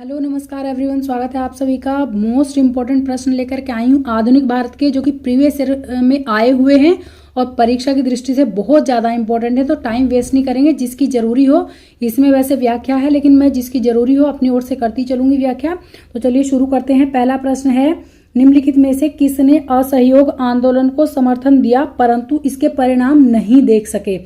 Hello नमस्कार everyone, स्वागत है आप सभी का। मोस्ट इम्पोर्टेंट प्रश्न लेकर के आई हूँ आधुनिक भारत के, जो कि प्रीवियस ईयर में आए हुए हैं और परीक्षा की दृष्टि से बहुत ज़्यादा इंपॉर्टेंट है। तो टाइम वेस्ट नहीं करेंगे, जिसकी ज़रूरी हो, इसमें वैसे व्याख्या है लेकिन मैं जिसकी ज़रूरी हो अपनी ओर से करती चलूंगी व्याख्या। तो चलिए शुरू करते हैं। पहला प्रश्न है, निम्नलिखित में से किसने असहयोग आंदोलन को समर्थन दिया परंतु इसके परिणाम नहीं देख सके?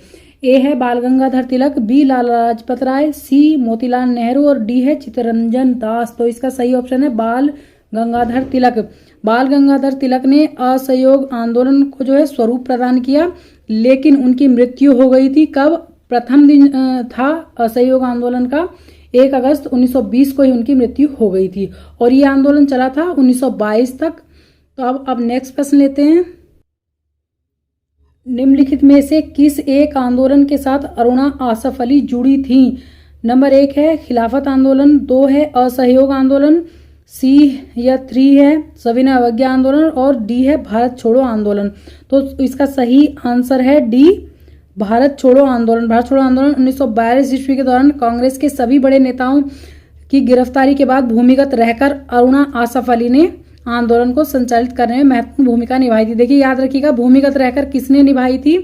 ए है बाल गंगाधर तिलक, बी लाला लाजपत राय, सी मोतीलाल नेहरू और डी है चित्तरंजन दास। तो इसका सही ऑप्शन है बाल गंगाधर तिलक। बाल गंगाधर तिलक ने असहयोग आंदोलन को जो है स्वरूप प्रदान किया, लेकिन उनकी मृत्यु हो गई थी। कब? प्रथम दिन था असहयोग आंदोलन का, 1 अगस्त 1920 को ही उनकी मृत्यु हो गई थी और ये आंदोलन चला था 1922 तक। तो अब नेक्स्ट प्रश्न लेते हैं। निम्नलिखित में से किस एक आंदोलन के साथ अरुणा आसफ अली जुड़ी थी? नंबर 1 है खिलाफत आंदोलन, 2 है असहयोग आंदोलन, सी या 3 है सविनय अवज्ञा आंदोलन और डी है भारत छोड़ो आंदोलन। तो इसका सही आंसर है डी, भारत छोड़ो आंदोलन। भारत छोड़ो आंदोलन 1942 ईस्वी के दौरान कांग्रेस के सभी बड़े नेताओं की गिरफ्तारी के बाद भूमिगत रहकर अरुणा आसफ अली ने आंदोलन को संचालित करने में महत्वपूर्ण भूमिका निभाई थी। देखिए याद रखिएगा, भूमिगत रहकर किसने निभाई थी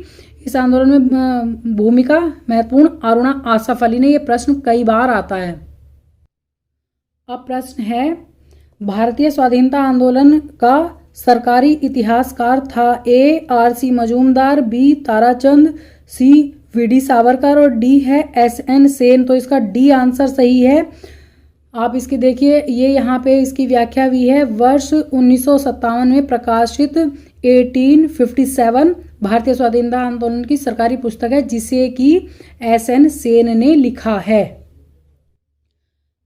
इस आंदोलन में भूमिका महत्वपूर्ण? अरुणा आसफ अली ने। यह प्रश्न कई बार आता है। अब प्रश्न है, भारतीय स्वाधीनता आंदोलन का सरकारी इतिहासकार था? ए आर.सी. मजूमदार, बी ताराचंद, सी वी.डी. सावरकर और डी है एस.एन. सेन। तो इसका डी आंसर सही है। आप इसकी देखिए, ये यहाँ पे इसकी व्याख्या भी है। वर्ष 1957 में प्रकाशित 1857 भारतीय स्वाधीनता आंदोलन की सरकारी पुस्तक है, जिसे कि एस.एन. सेन ने लिखा है।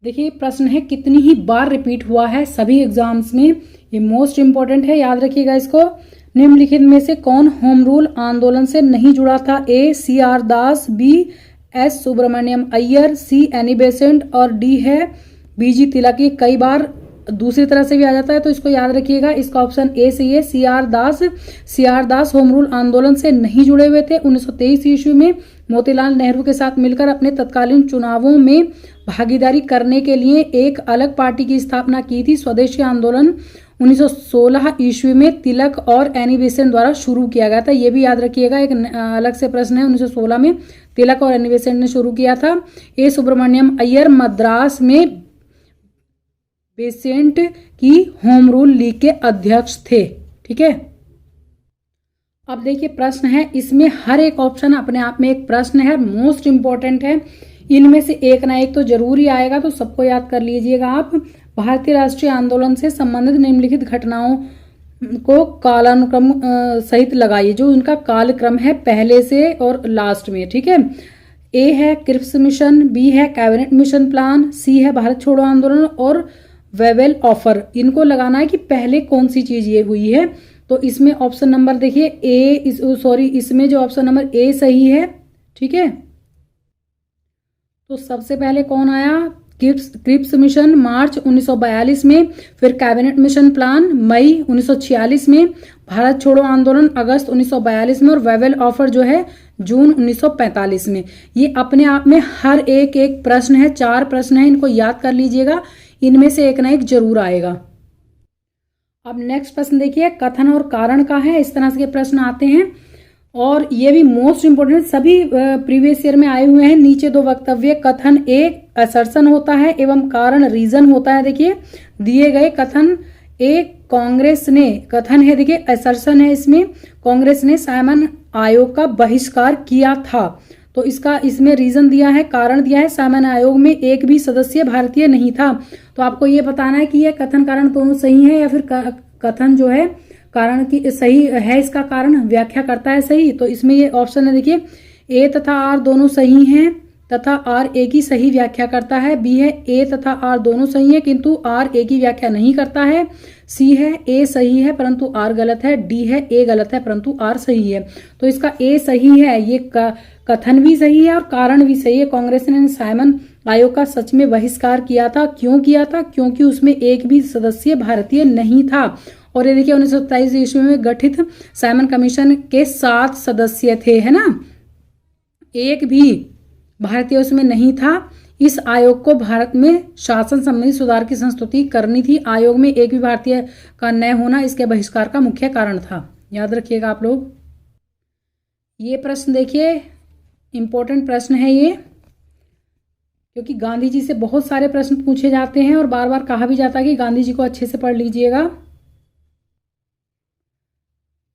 देखिए प्रश्न है, कितनी ही बार रिपीट हुआ है सभी एग्जाम्स में, ये मोस्ट इंपॉर्टेंट है, याद रखिएगा इसको। निम्नलिखित में से कौन होम रूल आंदोलन से नहीं जुड़ा था? A CR. Das, B S Subramaniam Iyer, C Annie Besant और डी है बी.जी. तिलक। ये कई बार दूसरी तरह से भी आ जाता है, तो इसको याद रखिएगा। इसका ऑप्शन ए सही है, सी.आर. दास। सी.आर. दास होम रूल आंदोलन से नहीं जुड़े हुए थे। 1923 ईस्वी में मोतीलाल नेहरू के साथ मिलकर अपने तत्कालीन चुनावों में भागीदारी करने के लिए एक अलग पार्टी की स्थापना की थी। स्वदेशी आंदोलन 1916 ईस्वी में तिलक और एनी बेसेंट द्वारा शुरू किया गया था। ये भी याद रखिएगा, एक अलग से प्रश्न है। 1916 में तिलक और एनी बेसेंट ने शुरू किया था। ए सुब्रमण्यम अय्यर मद्रास में बेसेंट की होम रूल लीग के अध्यक्ष थे। ठीक है, अब देखिए प्रश्न है, इसमें हर एक ऑप्शन अपने आप में एक प्रश्न है, मोस्ट इंपॉर्टेंट है। इनमें से एक ना एक तो जरूर ही आएगा, तो सबको याद कर लीजिएगा आप। भारतीय राष्ट्रीय आंदोलन से संबंधित निम्नलिखित घटनाओं को कालानुक्रम सहित लगाइए, जो उनका कालक्रम है पहले से और लास्ट में। ठीक है, ए है क्रिप्स मिशन, बी है कैबिनेट मिशन प्लान, सी है भारत छोड़ो आंदोलन और वेवेल ऑफर। इनको लगाना है कि पहले कौन सी चीज ये हुई है। तो इसमें ऑप्शन नंबर देखिए इसमें जो ऑप्शन नंबर ए सही है। ठीक है, तो सबसे पहले कौन आया? क्रिप्स मिशन मार्च 1942 में, फिर कैबिनेट मिशन प्लान मई 1946 में, भारत छोड़ो आंदोलन अगस्त 1942 में और वेवेल ऑफर जो है जून 1945 में। ये अपने आप में हर एक एक प्रश्न है, 4 प्रश्न है, इनको याद कर लीजिएगा। इनमें से एक ना एक जरूर आएगा। अब नेक्स्ट प्रश्न देखिए, कथन और कारण का है, इस तरह के प्रश्न आते हैं और ये भी मोस्ट इंपोर्टेंट, सभी प्रीवियस ईयर में आए हुए हैं। नीचे 2 वक्तव्य, कथन एक असर्शन होता है एवं कारण रीजन होता है। देखिए दिए गए कथन एक कांग्रेस ने, कथन है देखिए असर्शन है, इसमें कांग्रेस ने साइमन आयोग का बहिष्कार किया था। तो इसका इसमें रीजन दिया है, कारण दिया है, साइमन आयोग में एक भी सदस्य भारतीय नहीं था। तो आपको ये बताना है कि ये कथन कारण दोनों सही है या फिर कथन जो है कारण की सही है, इसका कारण व्याख्या करता है सही। तो इसमें ये ऑप्शन है देखिए, ए तथा आर दोनों सही हैं तथा आर ए की सही व्याख्या करता है। बी है ए तथा आर दोनों सही है किंतु आर ए की व्याख्या नहीं करता है। सी है ए सही है परंतु आर गलत है। डी है ए गलत है परंतु आर सही है। तो इसका ए सही है, ये कथन भी सही है और कारण भी सही है। कांग्रेस ने साइमन आयोग का सच में बहिष्कार किया था। क्यों किया था? क्योंकि उसमें एक भी सदस्य भारतीय नहीं था। और ये देखिए 1927 ईस्वी में गठित साइमन कमीशन के 7 सदस्य थे, है ना, एक भी भारतीय उसमें नहीं था। इस आयोग को भारत में शासन संबंधी सुधार की संस्तुति करनी थी। आयोग में एक भी भारतीय का न होना इसके बहिष्कार का मुख्य कारण था। याद रखिएगा आप लोग। ये प्रश्न देखिए, इंपॉर्टेंट प्रश्न है ये, क्योंकि गांधी जी से बहुत सारे प्रश्न पूछे जाते हैं और बार बार कहा भी जाता है कि गांधी जी को अच्छे से पढ़ लीजिएगा।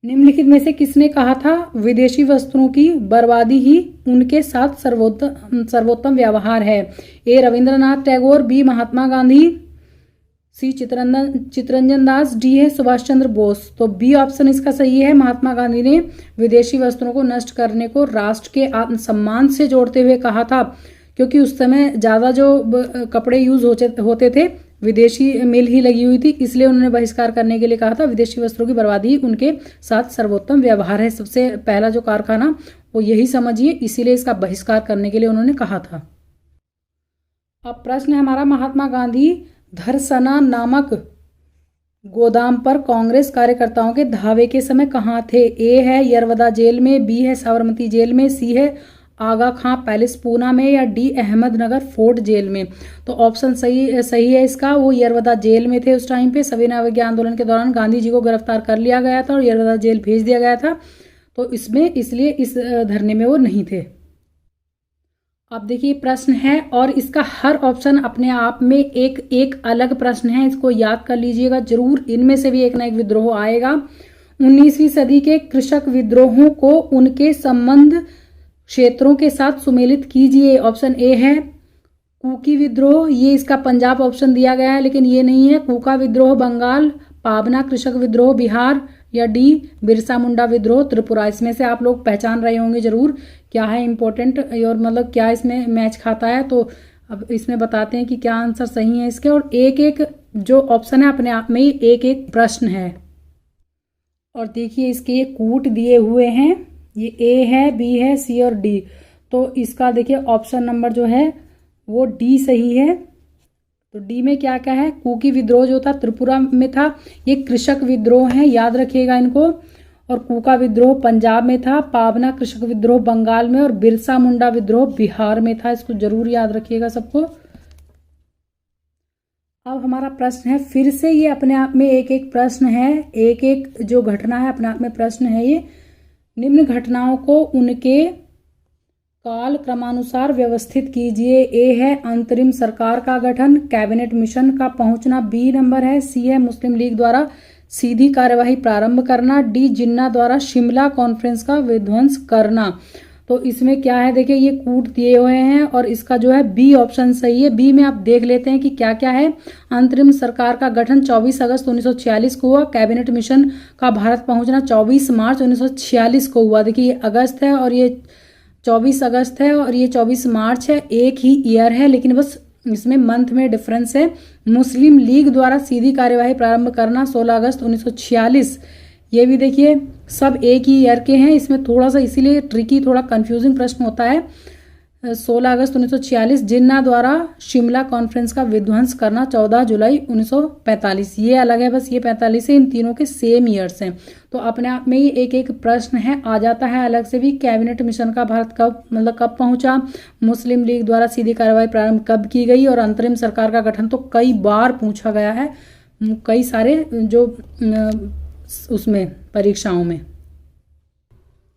निम्नलिखित में से किसने कहा था विदेशी वस्त्रों की बर्बादी ही उनके साथ सर्वोत्तम व्यवहार है? ए रविंद्रनाथ टैगोर, बी महात्मा गांधी, सी चित्तरंजन दास, डी है सुभाष चंद्र बोस। तो बी ऑप्शन इसका सही है। महात्मा गांधी ने विदेशी वस्त्रों को नष्ट करने को राष्ट्र के आत्मसम्मान से जोड़ते हुए कहा था, क्योंकि उस समय ज़्यादा जो कपड़े यूज होते थे विदेशी मिल ही लगी हुई थी, इसलिए उन्होंने बहिष्कार करने के लिए कहा था। विदेशी वस्त्रों की बर्बादी उनके साथ सर्वोत्तम व्यवहार है। सबसे पहला जो कारखाना वो यही समझिए, इसीलिए इसका बहिष्कार करने के लिए उन्होंने कहा था। अब प्रश्न है हमारा, महात्मा गांधी धरसना नामक गोदाम पर कांग्रेस कार्यकर्ताओं के धावे के समय कहाँ थे? ए है यरवदा जेल में, बी है साबरमती जेल में, सी है आगा खां पैलेस पूना में, या डी अहमदनगर फोर्ट जेल में। तो ऑप्शन सही है इसका, वो यरवदा जेल में थे उस टाइम पे। सविनय अवज्ञा आंदोलन के दौरान गांधी जी को गिरफ्तार कर लिया गया था और यरवदा जेल भेज दिया गया था, तो इसलिए इस धरने में वो नहीं थे। अब देखिए प्रश्न है, और इसका हर ऑप्शन अपने आप में एक अलग प्रश्न है, इसको याद कर लीजिएगा जरूर। इनमें से भी एक ना एक विद्रोह आएगा। 19वीं सदी के कृषक विद्रोहों को उनके संबंध क्षेत्रों के साथ सुमेलित कीजिए। ऑप्शन ए है कूकी विद्रोह, ये इसका पंजाब ऑप्शन दिया गया है लेकिन ये नहीं है। कूका विद्रोह बंगाल, पाबना कृषक विद्रोह बिहार, या डी बिरसा मुंडा विद्रोह त्रिपुरा। इसमें से आप लोग पहचान रहे होंगे जरूर क्या है इंपॉर्टेंट और मतलब क्या इसमें मैच खाता है। तो अब इसमें बताते हैं कि क्या आंसर सही है इसके, और एक एक जो ऑप्शन है अपने आप में ही एक एक प्रश्न है। और देखिए इसके ये कूट दिए हुए हैं, ये ए है, बी है, सी और डी। तो इसका देखिए ऑप्शन नंबर जो है वो डी सही है। तो डी में क्या क्या है? कूकी विद्रोह जो था त्रिपुरा में था, ये कृषक विद्रोह है, याद रखिएगा इनको। और कूका विद्रोह पंजाब में था, पाबना कृषक विद्रोह बंगाल में, और बिरसा मुंडा विद्रोह बिहार में था। इसको जरूर याद रखिएगा सबको। अब हमारा प्रश्न है, फिर से ये अपने आप में एक एक प्रश्न है, एक एक जो घटना है अपने आप में प्रश्न है ये। निम्न घटनाओं को उनके काल क्रमानुसार व्यवस्थित कीजिए। ए है अंतरिम सरकार का गठन, कैबिनेट मिशन का पहुंचना, बी नंबर है, सी है मुस्लिम लीग द्वारा सीधी कार्यवाही प्रारंभ करना, डी जिन्ना द्वारा शिमला कॉन्फ्रेंस का विध्वंस करना। तो इसमें क्या है देखिए ये कूट दिए हुए हैं और इसका जो है बी ऑप्शन सही है। बी में आप देख लेते हैं कि क्या क्या है। अंतरिम सरकार का गठन 24 अगस्त 1946 को हुआ। कैबिनेट मिशन का भारत पहुंचना 24 मार्च 1946 को हुआ। देखिए ये अगस्त है और ये 24 अगस्त है और ये 24 मार्च है, एक ही ईयर है लेकिन बस इसमें मंथ में डिफरेंस है। मुस्लिम लीग द्वारा सीधी कार्यवाही प्रारंभ करना 16 अगस्त 1946, ये भी देखिए सब एक ही ईयर के हैं। इसमें थोड़ा सा इसीलिए ट्रिकी थोड़ा कंफ्यूजिंग प्रश्न होता है। 16 अगस्त 1946 जिन्ना द्वारा शिमला कॉन्फ्रेंस का विध्वंस करना 14 जुलाई 1945, ये अलग है, बस ये 45 है, इन तीनों के सेम ईयर्स हैं। तो अपने आप में ही एक एक प्रश्न है, आ जाता है अलग से भी। कैबिनेट मिशन का भारत कब पहुंचा, मुस्लिम लीग द्वारा सीधी कार्रवाई प्रारंभ कब की गई, और अंतरिम सरकार का गठन तो कई बार पूछा गया है, कई सारे जो उसमें परीक्षाओं में।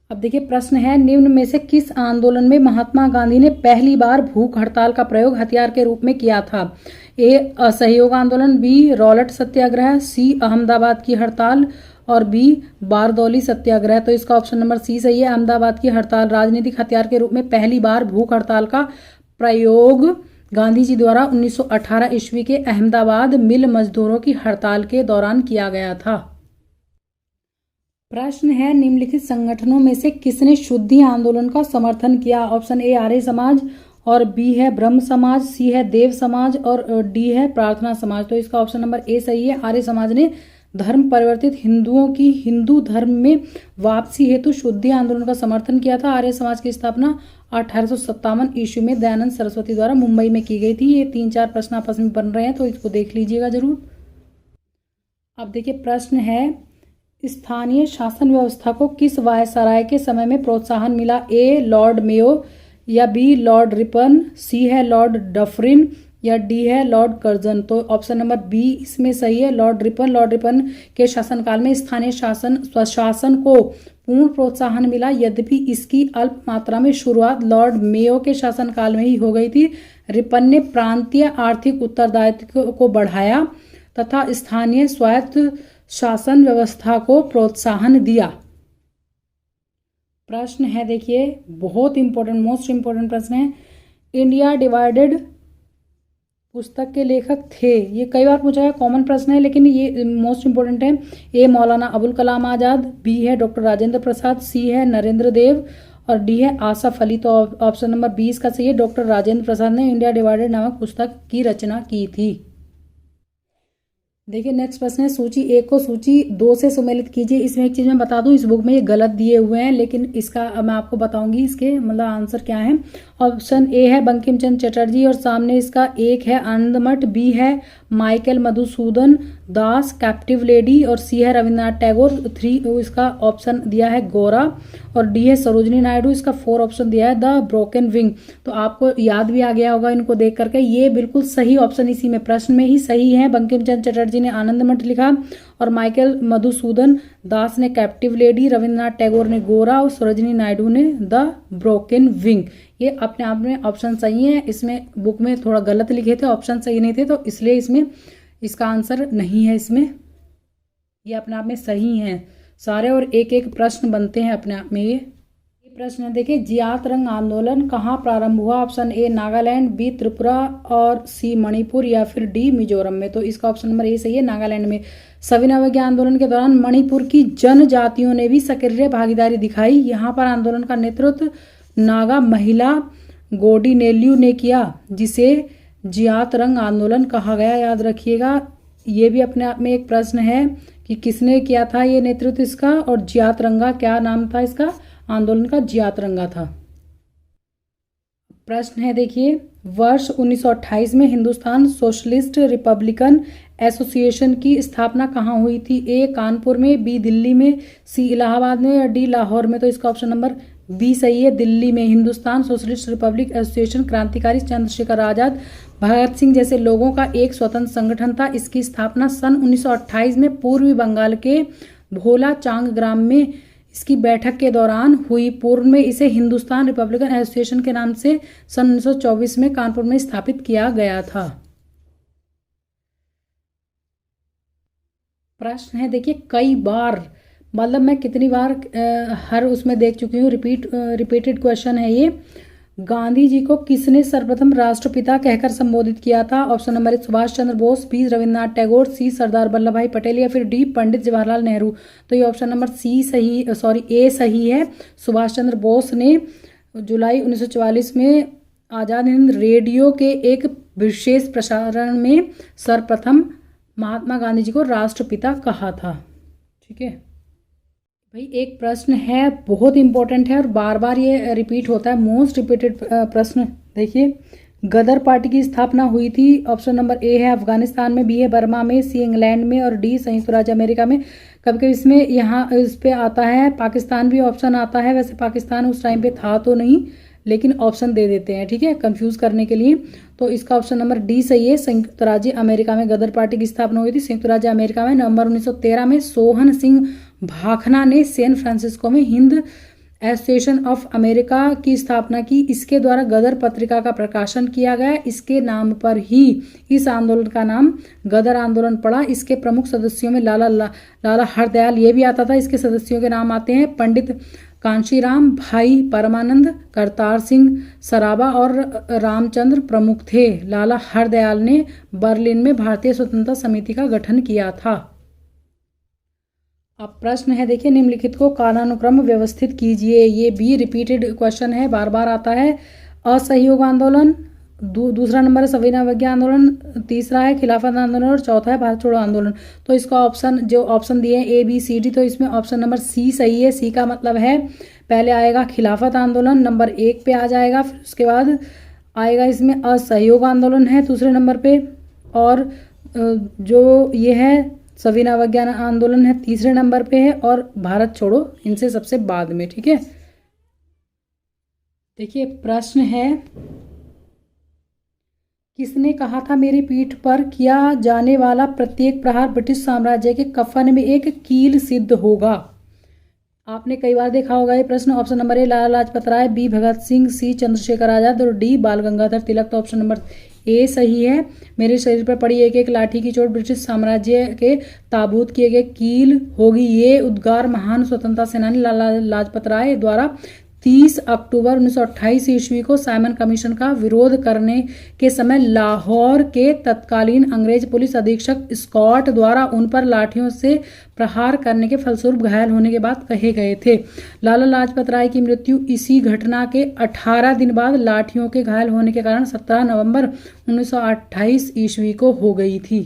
अब देखिए प्रश्न है, निम्न में से किस आंदोलन में महात्मा गांधी ने पहली बार भूख हड़ताल का प्रयोग हथियार के रूप में किया था? ए असहयोग आंदोलन, बी रॉलेट सत्याग्रह, सी अहमदाबाद की हड़ताल, और बी बारदौली सत्याग्रह। तो इसका ऑप्शन नंबर सी सही है। अहमदाबाद की हड़ताल राजनीतिक हथियार के रूप में पहली बार भूख हड़ताल का प्रयोग गांधी जी द्वारा 1918 ईस्वी के अहमदाबाद मिल मजदूरों की हड़ताल के दौरान किया गया था। प्रश्न है, निम्नलिखित संगठनों में से किसने शुद्धि आंदोलन का समर्थन किया? ऑप्शन ए आर्य समाज, और बी है ब्रह्म समाज, सी है देव समाज, और डी है प्रार्थना समाज। तो इसका ऑप्शन नंबर ए सही है। आर्य समाज ने धर्म परिवर्तित हिंदुओं की हिंदू धर्म में वापसी हेतु शुद्धि आंदोलन का समर्थन किया था। आर्य समाज की स्थापना 1857 ईस्वी में दयानंद सरस्वती द्वारा मुंबई में की गई थी। ये 3-4 प्रश्न आपस में बन रहे हैं तो इसको देख लीजिएगा जरूर। अब देखिए प्रश्न है, स्थानीय शासन व्यवस्था को किस वायसराय के समय में प्रोत्साहन मिला? ए लॉर्ड मेयो, या बी लॉर्ड रिपन, सी है लॉर्ड डफरिन या डी है लॉर्ड कर्जन। तो ऑप्शन नंबर बी इसमें सही है, लॉर्ड रिपन। लॉर्ड रिपन के शासनकाल में स्थानीय शासन स्वशासन को पूर्ण प्रोत्साहन मिला, यद्यपि इसकी अल्प मात्रा में शुरुआत लॉर्ड मेयो के शासनकाल में ही हो गई थी। रिपन ने प्रांतीय आर्थिक उत्तरदायित्व को बढ़ाया तथा स्थानीय स्वायत्त शासन व्यवस्था को प्रोत्साहन दिया। प्रश्न है देखिए, बहुत इंपॉर्टेंट, मोस्ट इंपॉर्टेंट प्रश्न है। इंडिया डिवाइडेड पुस्तक के लेखक थे, ये कई बार पूछा है, कॉमन प्रश्न है लेकिन ये मोस्ट इंपॉर्टेंट है। ए मौलाना अबुल कलाम आजाद, बी है डॉक्टर राजेंद्र प्रसाद, सी है नरेंद्र देव और डी है आसफ अली। तो ऑप्शन नंबर 20 का सही है, डॉक्टर राजेंद्र प्रसाद ने इंडिया डिवाइडेड नामक पुस्तक की रचना की थी। देखिए नेक्स्ट प्रश्न है, सूची 1 को सूची 2 से सम्मिलित कीजिए। इसमें एक चीज मैं बता दूं, इस बुक में ये गलत दिए हुए हैं लेकिन इसका मैं आपको बताऊंगी इसके मतलब आंसर क्या है। ऑप्शन ए है बंकिम चंद्र चटर्जी और सामने इसका 1 है आनंदमठ, बी है माइकल मधुसूदन दास कैप्टिव लेडी और सी है रविन्द्रनाथ टैगोर। 3 इसका ऑप्शन दिया है गोरा और डी है सरोजनी नायडू। इसका 4 ऑप्शन दिया है द ब्रोकन विंग। तो आपको याद भी आ गया होगा इनको देख करके, ये बिल्कुल सही ऑप्शन इसी में प्रश्न में ही सही है। बंकिम चंद्र चटर्जी ने आनंदमठ लिखा और माइकल मधुसूदन दास ने कैप्टिव लेडी, रविन्द्रनाथ टैगोर ने गोरा और सरोजनी नायडू ने द ब्रोकन विंग। ये अपने आप में ऑप्शन सही है, इसमें बुक में थोड़ा गलत लिखे थे, ऑप्शन सही नहीं थे तो इसलिए इसमें इसका आंसर नहीं है। इसमें ये अपने आप में सही हैं सारे और एक एक प्रश्न बनते हैं अपने आप में। ये प्रश्न है देखिए, जियात रंग आंदोलन कहाँ प्रारंभ हुआ? Option A Nagaland, B Tripura और सी मणिपुर या फिर डी मिजोरम में। तो इसका ऑप्शन नंबर ए सही है, नागालैंड में। सविनय अवज्ञा आंदोलन के दौरान मणिपुर की जनजातियों ने भी सक्रिय भागीदारी दिखाई। यहाँ पर आंदोलन का नेतृत्व नागा महिला गोडीनेल्यू ने किया, जिसे जियात रंग आंदोलन कहा गया। याद रखिएगा, ये भी अपने आप में एक प्रश्न है कि किसने किया था ये नेतृत्व इसका, और जियात रंगा क्या नाम था इसका आंदोलन का? जियात रंगा था। प्रश्न है देखिए, वर्ष 1928 में हिंदुस्तान सोशलिस्ट रिपब्लिकन एसोसिएशन की स्थापना कहाँ हुई थी? ए कानपुर में, बी दिल्ली में, सी इलाहाबाद में या डी लाहौर में। तो इसका ऑप्शन नंबर बी सही है, दिल्ली में। हिंदुस्तान सोशलिस्ट रिपब्लिक एसोसिएशन क्रांतिकारी चंद्रशेखर आजाद, भगत सिंह जैसे लोगों का एक स्वतंत्र संगठन था। इसकी स्थापना सन 1928 में पूर्वी बंगाल के भोला चांग ग्राम में इसकी बैठक के दौरान हुई। पूर्व में इसे हिंदुस्तान रिपब्लिकन एसोसिएशन के नाम से सन 1924 में कानपुर में स्थापित किया गया था। प्रश्न है देखिए, कई बार मतलब मैं कितनी बार हर उसमें देख चुकी हूँ, रिपीटेड क्वेश्चन है ये। गांधी जी को किसने सर्वप्रथम राष्ट्रपिता कहकर संबोधित किया था? Option number 1 Subhash Chandra Bose, B Rabindranath Tagore, सी सरदार वल्लभ भाई पटेल या फिर डी पंडित जवाहरलाल नेहरू। तो ये ऑप्शन नंबर ए सही है। सुभाष चंद्र बोस ने जुलाई 1944 में आजाद हिंद रेडियो के एक विशेष प्रसारण में सर्वप्रथम महात्मा गांधी जी को राष्ट्रपिता कहा था। ठीक है भाई, एक प्रश्न है बहुत इंपॉर्टेंट है और बार बार ये रिपीट होता है, मोस्ट रिपीटेड प्रश्न। देखिए, गदर पार्टी की स्थापना हुई थी। ऑप्शन नंबर ए है अफगानिस्तान में, बी है बर्मा में, सी इंग्लैंड में और डी संयुक्त राज्य अमेरिका में। कभी कभी इसमें यहाँ इस पे आता है पाकिस्तान भी ऑप्शन आता है, वैसे पाकिस्तान उस टाइम पे था तो नहीं, लेकिन ऑप्शन दे देते हैं, ठीक है, कंफ्यूज करने के लिए। तो इसका ऑप्शन नंबर डी सही है, संयुक्त राज्य अमेरिका में गदर पार्टी की स्थापना हुई थी। संयुक्त राज्य अमेरिका में नवंबर 1913 में सोहन सिंह भाखना ने सैन फ्रांसिस्को में हिंद एसोसिएशन ऑफ अमेरिका की स्थापना की। इसके द्वारा गदर पत्रिका का प्रकाशन किया गया। इसके नाम पर ही इस आंदोलन का नाम गदर आंदोलन पड़ा। इसके प्रमुख सदस्यों में लाला हरदयाल ये भी आता था। इसके सदस्यों के नाम आते हैं पंडित कांशीराम, भाई परमानंद, करतार सिंह सराबा और रामचंद्र प्रमुख थे। लाला हरदयाल ने बर्लिन में भारतीय स्वतंत्रता समिति का गठन किया था। अब प्रश्न है देखिए, निम्नलिखित को कालानुक्रम व्यवस्थित कीजिए। ये भी रिपीटेड क्वेश्चन है, बार बार आता है। असहयोग आंदोलन, दूसरा नंबर है सविनय अवज्ञा आंदोलन, तीसरा है खिलाफत आंदोलन और चौथा है भारत छोड़ो आंदोलन। तो इसका ऑप्शन दिए हैं ए बी सी डी, तो इसमें ऑप्शन नंबर सी सही है। सी का मतलब है पहले आएगा खिलाफत आंदोलन, नंबर 1 पे आ जाएगा, फिर उसके बाद आएगा इसमें असहयोग आंदोलन है दूसरे नंबर पे, और जो ये है सविनय अवज्ञा आंदोलन है तीसरे नंबर पे है, और भारत छोड़ो इनसे सबसे बाद में। ठीक है, देखिए प्रश्न है, किसने कहा था मेरी पीठ पर किया जाने वाला प्रत्येक प्रहार ब्रिटिश साम्राज्य के कफन में एक कील सिद्ध होगा। आपने कई बार देखा होगा ये प्रश्न। Option number A Lala Lajpat Rai, B Bhagat Singh, C Chandrashekhar Azad और डी बाल गंगाधर तिलक। तो ऑप्शन नंबर ए सही है। मेरे शरीर पर पड़ी एक एक लाठी की चोट ब्रिटिश साम्राज्य के ताबूत किए गए कील होगी। ये उद्गार महान स्वतंत्रता सेनानी लाला लाजपत राय द्वारा 30 अक्टूबर 1928 ईस्वी को साइमन कमीशन का विरोध करने के समय लाहौर के तत्कालीन अंग्रेज पुलिस अधीक्षक स्कॉट द्वारा उन पर लाठियों से प्रहार करने के फलस्वरूप घायल होने के बाद कहे गए थे। लाला लाजपत राय की मृत्यु इसी घटना के 18 दिन बाद लाठियों के घायल होने के कारण 17 नवंबर 1928 ईस्वी को हो गई थी।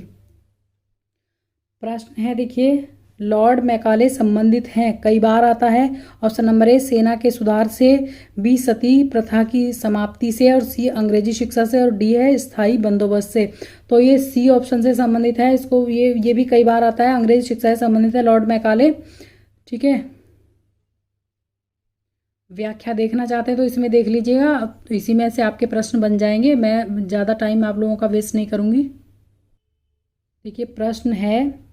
प्रश्न है देखिए, लॉर्ड मैकाले संबंधित हैं, कई बार आता है। ऑप्शन नंबर ए सेना के सुधार से, बी सती प्रथा की समाप्ति से और सी अंग्रेजी शिक्षा से और डी है स्थायी बंदोबस्त से। तो ये सी ऑप्शन से संबंधित है। इसको ये भी कई बार आता है, अंग्रेजी शिक्षा से संबंधित है लॉर्ड मैकाले। ठीक है, व्याख्या देखना चाहते हैं तो इसमें देख लीजिएगा, तो इसी में से आपके प्रश्न बन जाएंगे। मैं ज़्यादा टाइम आप लोगों का वेस्ट नहीं करूँगी। देखिए प्रश्न है,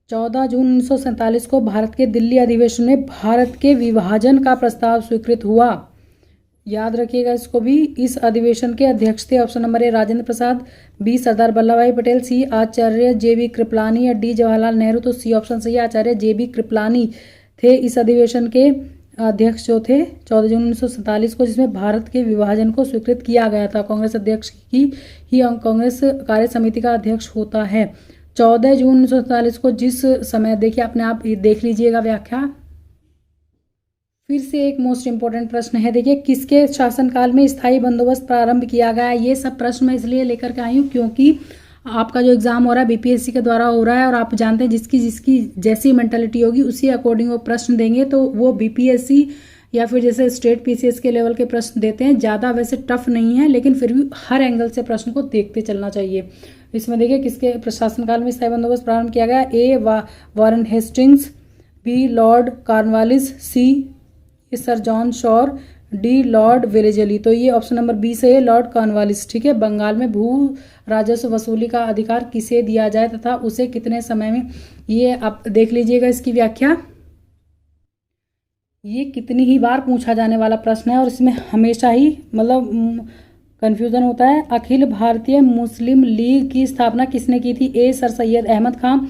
14 जून 1947 को भारत के दिल्ली अधिवेशन में भारत के विभाजन का प्रस्ताव स्वीकृत हुआ। याद रखिएगा इसको भी। इस अधिवेशन के अध्यक्ष थे option number A Rajendra Prasad, B Sardar Vallabh Bhai Patel, C Acharya JB Kripalani या डी जवाहरलाल नेहरू। तो सी ऑप्शन सही है, आचार्य JB कृपलानी थे इस अधिवेशन के अध्यक्ष जो थे 14 जून 1947 को, जिसमें भारत के विभाजन को स्वीकृत किया गया था। कांग्रेस अध्यक्ष की ही कांग्रेस कार्य समिति का अध्यक्ष होता है। 14 जून 1947 को जिस समय, देखिए अपने आप देख लीजिएगा व्याख्या। फिर से एक मोस्ट इंपॉर्टेंट प्रश्न है, देखिए किसके शासनकाल में स्थायी बंदोबस्त प्रारंभ किया गया। ये सब प्रश्न मैं इसलिए लेकर के आई हूँ क्योंकि आपका जो एग्जाम हो रहा है BPSC के द्वारा हो रहा है, और आप जानते हैं जिसकी जिसकी जैसी मेंटालिटी होगी उसी अकॉर्डिंग वो प्रश्न देंगे। तो वो BPSC या फिर जैसे स्टेट PCS के लेवल के प्रश्न देते हैं, ज़्यादा वैसे टफ नहीं है, लेकिन फिर भी हर एंगल से प्रश्न को देखते चलना चाहिए। इसमें देखिए किसके प्रशासनकाल में स्थायी बंदोबस्त प्रारंभ किया गया। A Warren Hastings, B Lord Cornwallis, C sir John Shore, D Lord Wellesley. तो ये ऑप्शन नंबर बी से है, लॉर्ड कॉर्नवालिस। ठीक है, बंगाल में भू राजस्व वसूली का अधिकार किसे दिया जाए तथा उसे कितने समय में। ये आप देख लीजिएगा इसकी व्याख्या। ये कितनी ही बार पूछा जाने वाला प्रश्न है और इसमें हमेशा ही मतलब कन्फ्यूजन होता है। अखिल भारतीय मुस्लिम लीग की स्थापना किसने की थी। ए सर सैयद अहमद खान,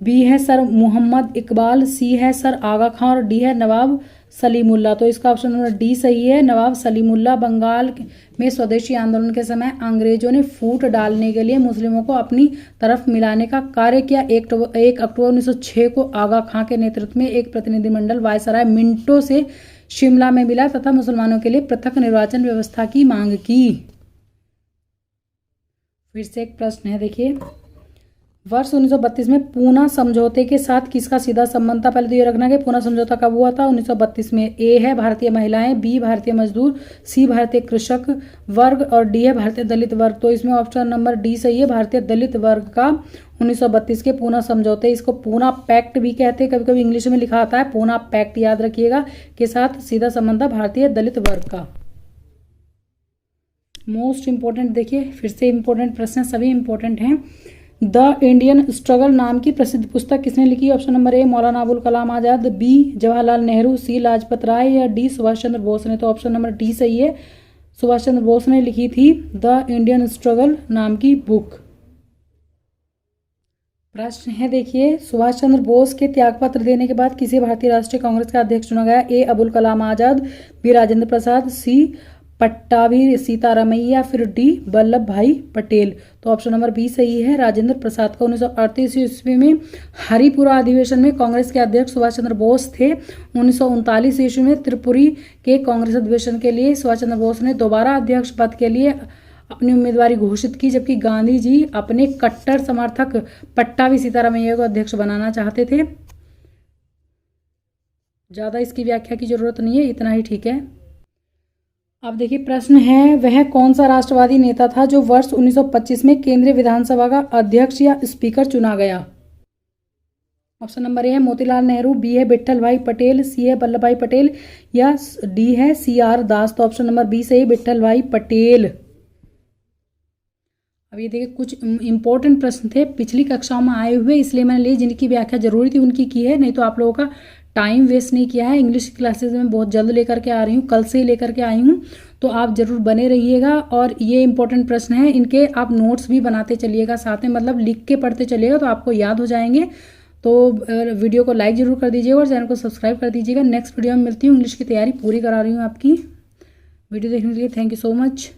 बी है सर मोहम्मद इकबाल, सी है सर आगा खान और डी है नवाब सलीमुल्ला। तो इसका ऑप्शन नंबर डी सही है, नवाब सलीमुल्ला। बंगाल में स्वदेशी आंदोलन के समय अंग्रेजों ने फूट डालने के लिए मुस्लिमों को अपनी तरफ मिलाने का कार्य किया। 1 अक्टूबर 1906 को आगा खां के नेतृत्व में एक प्रतिनिधिमंडल वायसराय मिंटो से शिमला में मिला तथा मुसलमानों के लिए पृथक निर्वाचन व्यवस्था की मांग की। फिर से एक प्रश्न है, देखिए वर्ष 1932 में पूना समझौते के साथ किसका सीधा संबंध था। पहले तो ये रखना कि पूना समझौता कब हुआ था, 1932 में। ए है भारतीय महिलाएं, बी भारतीय मजदूर, सी भारतीय कृषक वर्ग और डी है भारतीय दलित वर्ग। तो इसमें ऑप्शन नंबर डी सही है, भारतीय दलित वर्ग का 1932 के पूना समझौते, इसको पूना पैक्ट भी कहते हैं, कभी कभी इंग्लिश में लिखा आता है पूना पैक्ट, याद रखिएगा, के साथ सीधा संबंध था भारतीय दलित वर्ग का। मोस्ट इंपोर्टेंट, देखिए फिर से इंपोर्टेंट प्रश्न, सभी इंपोर्टेंट हैं। द इंडियन स्ट्रगल नाम की प्रसिद्ध पुस्तक किसने लिखी। ऑप्शन नंबर ए मौलाना अबुल कलाम आजाद, बी जवाहरलाल नेहरू, सी लाजपत राय या डी सुभाष चंद्र बोस ने। तो ऑप्शन नंबर डी सही है, सुभाष चंद्र बोस ने लिखी थी द इंडियन स्ट्रगल नाम की बुक। प्रश्न है, देखिए सुभाष चंद्र बोस के त्यागपत्र देने के बाद किसे भारतीय राष्ट्रीय कांग्रेस का अध्यक्ष चुना गया। ए अबुल कलाम आजाद, बी राजेंद्र प्रसाद, सी पट्टाभी सीतारामैया, फिर डी वल्लभ भाई पटेल। तो ऑप्शन नंबर बी सही है, राजेंद्र प्रसाद का। 1938 ईस्वी में हरिपुरा अधिवेशन में कांग्रेस के अध्यक्ष सुभाष चंद्र बोस थे। 1939 ईस्वी में त्रिपुरी के कांग्रेस अधिवेशन के लिए सुभाष चंद्र बोस ने दोबारा अध्यक्ष पद के लिए अपनी उम्मीदवारी घोषित की, जबकि गांधी जी अपने कट्टर समर्थक पट्टाभी सीतारामैया को अध्यक्ष बनाना चाहते थे। ज्यादा इसकी व्याख्या की जरूरत नहीं है, इतना ही ठीक है। अब देखिए प्रश्न है, वह कौन सा राष्ट्रवादी नेता था जो वर्ष 1925 में केंद्रीय विधानसभा का अध्यक्ष या स्पीकर चुना गया। ऑप्शन नंबर ए है मोतीलाल नेहरू, बी है विट्ठल भाई पटेल, सी है वल्लभ भाई पटेल या डी है CR दास। तो ऑप्शन नंबर बी सही, विट्ठल भाई पटेल। अब ये देखिए कुछ इंपॉर्टेंट प्रश्न थे पिछली कक्षाओं में आए हुए, इसलिए मैंने लिए जिनकी व्याख्या जरूरी थी उनकी की है, नहीं तो आप लोगों का टाइम वेस्ट नहीं किया है। इंग्लिश क्लासेस में बहुत जल्द लेकर के आ रही हूँ, कल से ही लेकर के आई हूँ, तो आप जरूर बने रहिएगा। और ये इंपॉर्टेंट प्रश्न हैं, इनके आप नोट्स भी बनाते चलिएगा साथ में, मतलब लिख के पढ़ते चलिएगा तो आपको याद हो जाएंगे। तो वीडियो को लाइक जरूर कर दीजिएगा और चैनल को सब्सक्राइब कर दीजिएगा। नेक्स्ट वीडियो में मिलती हूँ, इंग्लिश की तैयारी पूरी करा रही हूँ आपकी। वीडियो देखने के लिए थैंक यू सो मच।